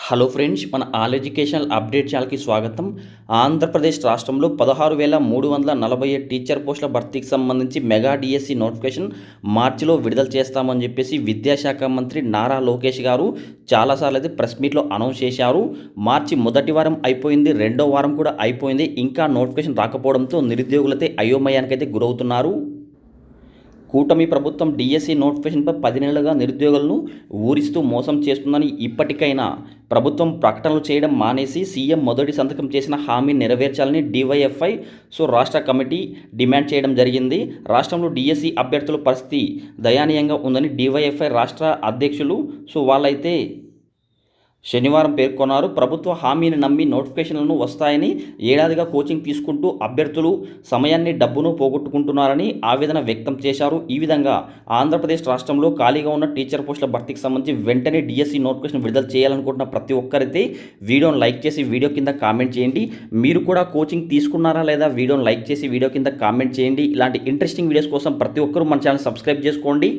Hello friends, మన all educational update ఛానల్కి స్వాగతం. ఆంధ్రప్రదేశ్ రాష్ట్రంలో 16,347 టీచర్ పోస్టుల భర్తీకి సంబంధించి మెగా డిఎస్సి నోటిఫికేషన్ మార్చిలో విడుదల చేస్తామని చెప్పేసి విద్యాశాఖ మంత్రి నారా లోకేష్ గారు చాలాసార్లు అయితే ప్రెస్ మీట్లో అనౌన్స్ చేశారు. మార్చి మొదటి వారం అయిపోయింది, రెండో వారం కూడా అయిపోయింది, ఇంకా నోటిఫికేషన్ రాకపోవడంతో నిరుద్యోగులైతే అయోమయానికైతే గురవుతున్నారు. కూటమి ప్రభుత్వం డిఎస్సి నోటిఫికేషన్పై 10 నెలలుగా నిరుద్యోగులను ఊరిస్తూ మోసం చేస్తుందని ఇప్పటికైనా ప్రభుత్వం ప్రకటనలు చేయడం మానేసి సీఎం మొదటి సంతకం చేసిన హామీని నెరవేర్చాలని డివైఎఫ్ఐ రాష్ట్ర కమిటీ డిమాండ్ చేయడం జరిగింది. రాష్ట్రంలో డిఎస్సి అభ్యర్థుల పరిస్థితి దయనీయంగా ఉందని డివైఎఫ్ఐ రాష్ట్ర అధ్యక్షులు వాళ్ళైతే శనివారం పేర్కొన్నారు. ప్రభుత్వ హామీని నమ్మి నోటిఫికేషన్లను వస్తాయని ఏడాదిగా కోచింగ్ తీసుకుంటూ అభ్యర్థులు సమయాన్ని, డబ్బును పోగొట్టుకుంటున్నారని ఆవేదన వ్యక్తం చేశారు. ఈ విధంగా ఆంధ్రప్రదేశ్ రాష్ట్రంలో ఖాళీగా ఉన్న టీచర్ పోస్టుల భర్తీకి సంబంధించి వెంటనే డిఎస్సి నోటిఫికేషన్ విడుదల చేయాలనుకుంటున్న ప్రతి ఒక్కరైతే వీడియోను లైక్ చేసి వీడియో కింద కామెంట్ చేయండి. మీరు కూడా కోచింగ్ తీసుకున్నారా లేదా వీడియోను లైక్ చేసి వీడియో కింద కామెంట్ చేయండి. ఇలాంటి ఇంట్రెస్టింగ్ వీడియోస్ కోసం ప్రతి ఒక్కరూ మన ఛానల్ సబ్స్క్రైబ్ చేసుకోండి.